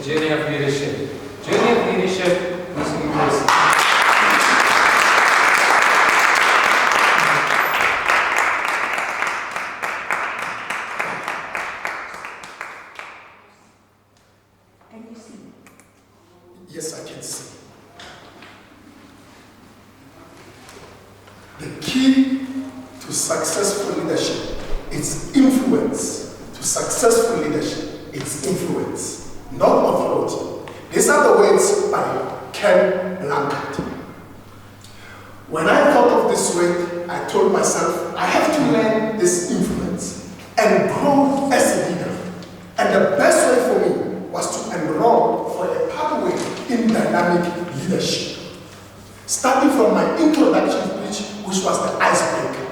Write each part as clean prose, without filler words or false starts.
journey of leadership. Journey of leadership is Nkosi. Can you see? Yes, I can see. The key to successful leadership is influence. To successful leadership, it's influence, not authority. These are the words by Ken Blanchard. When I thought of this way, I told myself, I have to learn this influence and grow as a leader. And the best way for me was to enroll for a pathway in dynamic leadership. Starting from my introduction speech, which was the icebreaker.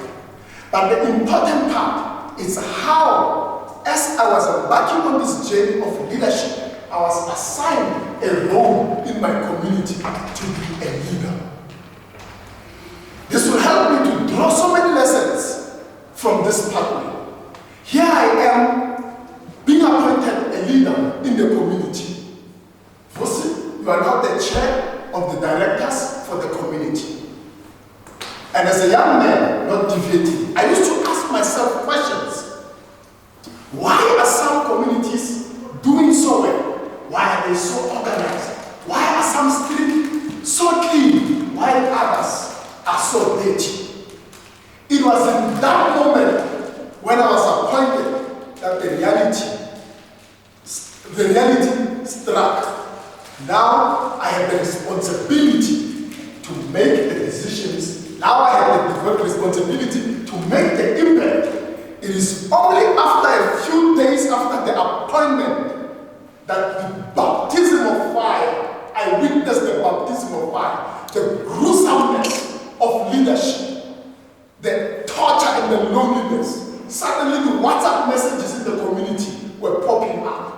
But the important part is how, as I was embarking on this journey of leadership, I was assigned a role in my community to be a leader. This will help me to draw so many lessons from this pathway. Here I am being appointed a leader in the community. Vusi, you are now the chair of the directors for the community. And as a young man, not deviating, I used to ask myself questions. Why are some communities doing so well? Why are they so organized? Why are some streets so clean while others are so dirty? It was in that moment when I was appointed that the reality struck. Now I have the responsibility to make the decisions. Now I have the responsibility to make the impact. It is only after a few days after the appointment that the baptism of fire, I witnessed the baptism of fire, the gruesomeness of leadership, the torture and the loneliness. Suddenly the WhatsApp messages in the community were popping up.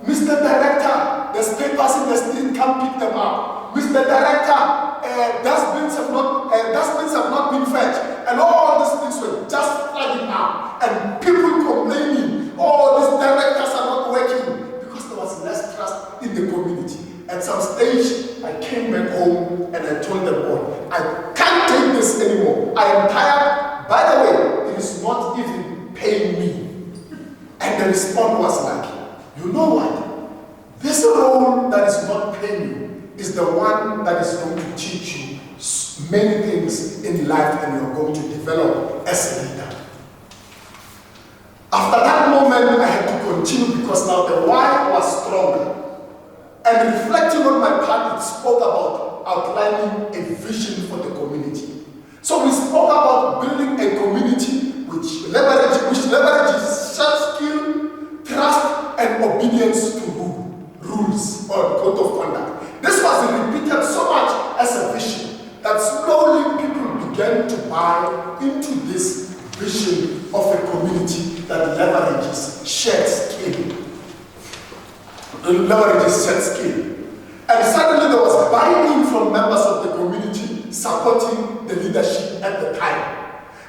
Mr. Director, there's papers in the street, come pick them up. Mr. Director, dustbins have not been fetched. And all these things were just flagging out. And people complaining, oh, these directors are not working. Because there was less trust in the community. At some stage, I came back home and I told the board, I can't take this anymore. I am tired. By the way, it is not even paying me. And the response was like, you know what? This role that is not paying you is the one that is going to teach you many things in life and you're going to develop as a leader. After that moment, I had to continue because now the why was stronger. And reflecting on my part, it spoke about outlining a vision for the community. So we spoke about building a community which leverages self-skill, trust, and obedience to rules or code of conduct. This was repeated so much as a vision that slowly people began to buy into this vision of a community that leverages shared skill. And suddenly there was buy-in from members of the community supporting the leadership at the time.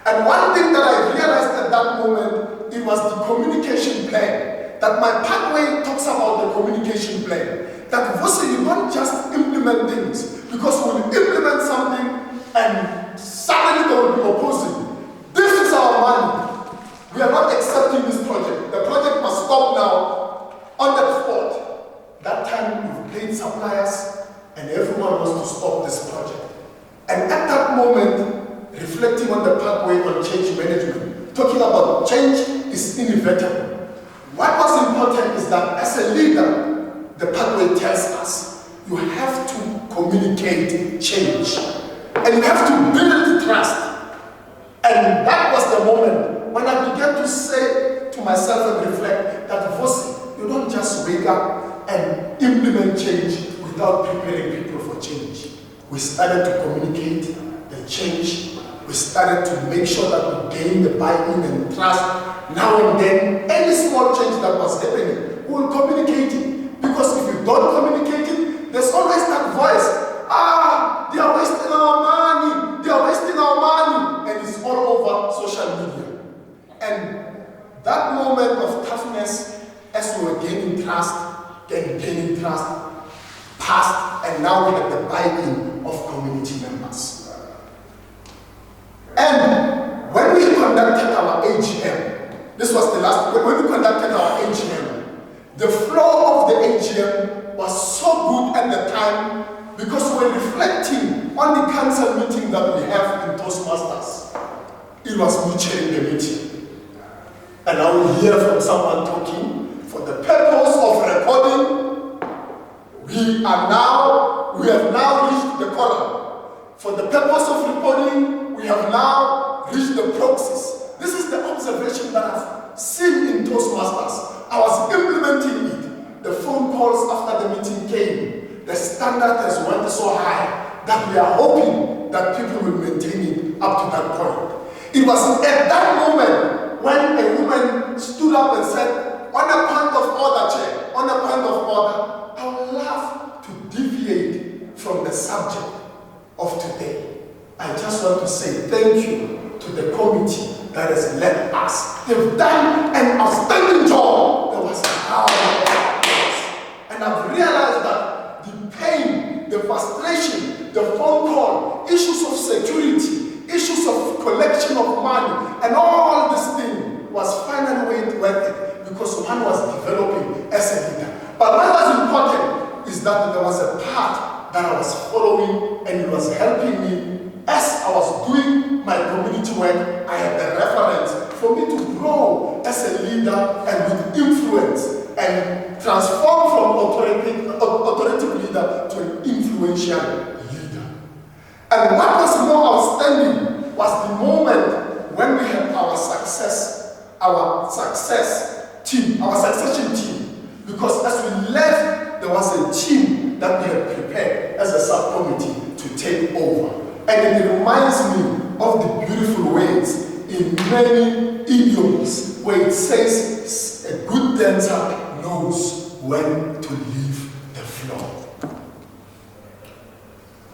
And one thing that I realized at that moment, it was the communication plan. That my pathway talks about the communication plan. That Vusi, you don't just implement things, because we'll implement something and suddenly they will be opposing. This is our money. We are not accepting this project. The project must stop now on the spot. That time we've paid suppliers and everyone wants to stop this project. And at that moment, reflecting on the pathway on change management, talking about change is inevitable. What was important is that as a leader, the pathway tells us you have to communicate change and you have to build trust. And that was the moment when I began to say to myself and reflect that Vusi, you don't just wake up and implement change without preparing people for change. We started to communicate the change. We started to make sure that we gain the buy-in and trust. Now and then, any small change that was happening, we will communicate it. Because if you don't communicate it, there's always that voice. They are wasting our money. They are wasting our money. And it's all over social media. And that moment of toughness, as we were gaining trust, gaining trust, passed, and now we have the buy-in of community members. And when we conducted our AGM, this was the last, when we conducted our AGM, the flow of the AGM was so good at the time because we were reflecting on the council meeting that we have in Toastmasters. It was me chairing the meeting. And I will hear from someone talking, for the purpose of recording, we have now reached the quorum. For the purpose of recording, we have now reached the proxies. This is the observation that I've seen in Toastmasters. I was implementing it. The phone calls after the meeting came. The standard has went so high that we are hoping that people will maintain it up to that point. It was at that moment when a woman stood up and said, on a point of order, Chair, on a point of order, I would love to deviate from the subject of today. I just want to say thank you to the committee that has led us. They've done an outstanding job. There was a round of applause. And I've realized that the pain, the frustration, the phone call, issues of security, issues of collection of money, and all this thing was finally worth it because one was developing as a leader. But what was important is that there was a path that I was following and it was helping me as I was doing my community work. I had the reference for me to grow as a leader and with influence and transform from authoritative leader to an influential leader. And what was more outstanding was the moment when we had our success team, our succession team. Because as we left, there was a team that we had prepared as a subcommittee to take over. And it reminds me of the beautiful words in many idioms where it says a good dancer knows when to leave the floor.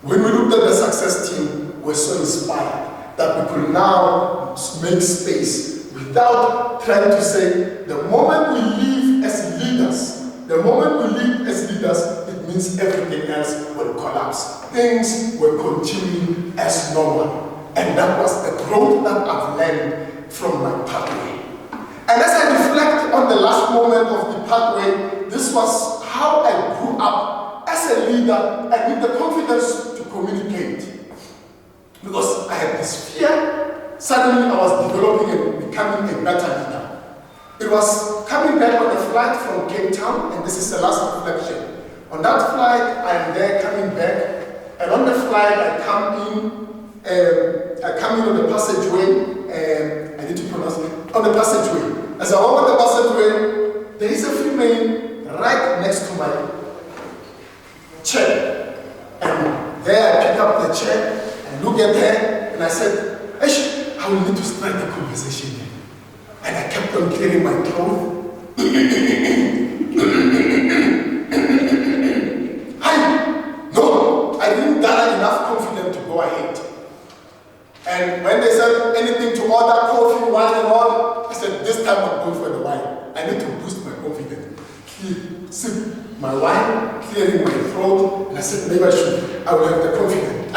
When we looked at the success team, we were so inspired that we could now make space without trying to say the moment we leave as leaders, it means everything else will collapse. Things will continue as normal. And that was the growth that I've learned from my pathway. And as I reflect on the last moment of the pathway, this was how I grew up as a leader and with the confidence to communicate. Because I had this fear, suddenly I was developing and becoming a better leader. It was coming back on a flight from Cape Town, and this is the last reflection. On that flight, I am there coming back, and on the flight, I come in on the passageway, I need to pronounce it, on the passageway. As I walk on the passageway, there is a female right next to my chair. And there I pick up the chair, and look at her, and I said, Eish, I will need to start the conversation here. And I kept on clearing my throat. No, I didn't gather enough confidence to go ahead. And when they said anything to order, coffee, wine and all, I said, this time I'm going for the wine. I need to boost my confidence. Sip my wine, clearing my throat, and I said, maybe I will have the confidence.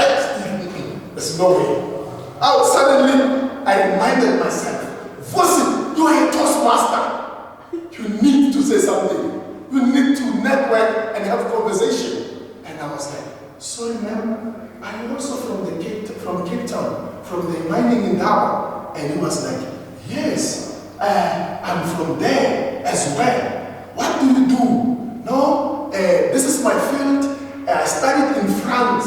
There's no way. Suddenly, I reminded myself, Vusi, you are a Toastmaster. You need to say something. You need to network and have conversation. And I was like, sorry ma'am, I'm also from Cape Town, from the mining in Daba. And he was like, yes, I'm from there as well. What do you do? No, this is my field. I studied in France,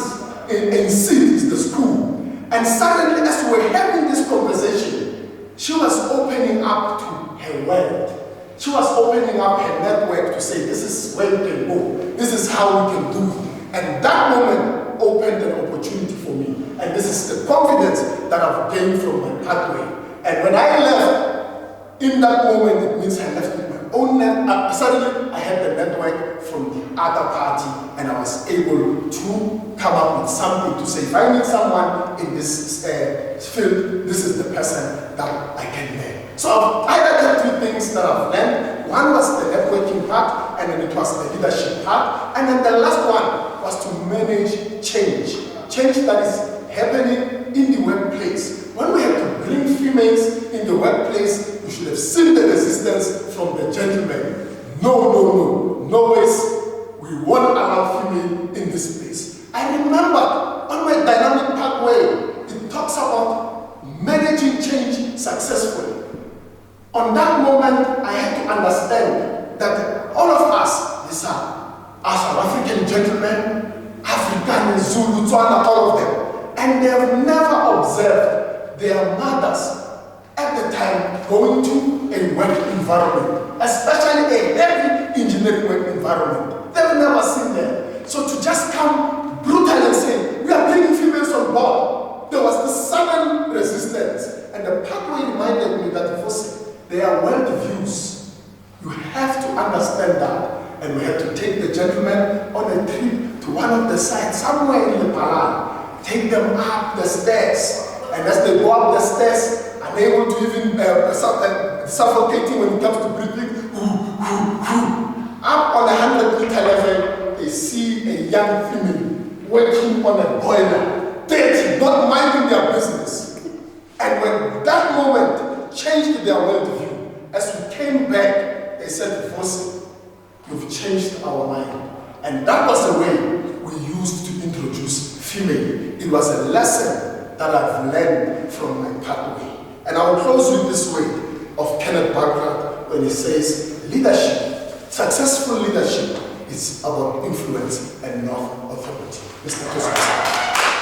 in Syd, the school. And suddenly, as we were having this conversation, she was opening up to her world. She was opening up her network to say, this is where we can go. This is how we can do it. And that moment opened an opportunity for me. And this is the confidence that I've gained from my pathway. And when I left, in that moment, it means I left with my own network. Suddenly, I had the network from the other party, and I was able to come up with something to say, if I meet someone in this field, this is the person that I can learn. So I've highlighted two things that I've learned. One was the networking part, and then it was the leadership part. And then the last one was to manage change. Change that is happening in the workplace. When we have to bring females in the workplace, you should have seen the resistance from the gentlemen. No ways. We won't allow female in this place. I remember on my dynamic pathway, it talks about managing change successfully. On that moment, I had to understand that all of us, these are South African gentlemen, African, Zulu, Tswana, all of them, and they have never observed their mothers at the time going to a work environment, especially a heavy engineering work environment. They've never seen them. So to just come brutal and say, we are bringing females on board, there was this sudden resistance. And the pathway reminded me that Vusi, they are worldviews. You have to understand that. And we had to take the gentlemen on a trip to one of the sites, somewhere in the Paran, take them up the stairs. And as they go up the stairs, unable to even suffocating when it comes to breathing, up on a 100-meter level, they see a young female working on a boiler, dirty, not minding their business. And when that moment changed their worldview, as we came back, they said, Vusi, you've changed our mind. And that was the way we used to introduce female. It was a lesson that I've learned from my pathway. And I will close with this way of Kenneth Bankrat when he says, leadership, successful leadership is about influence and not authority. Mr. Nkosi.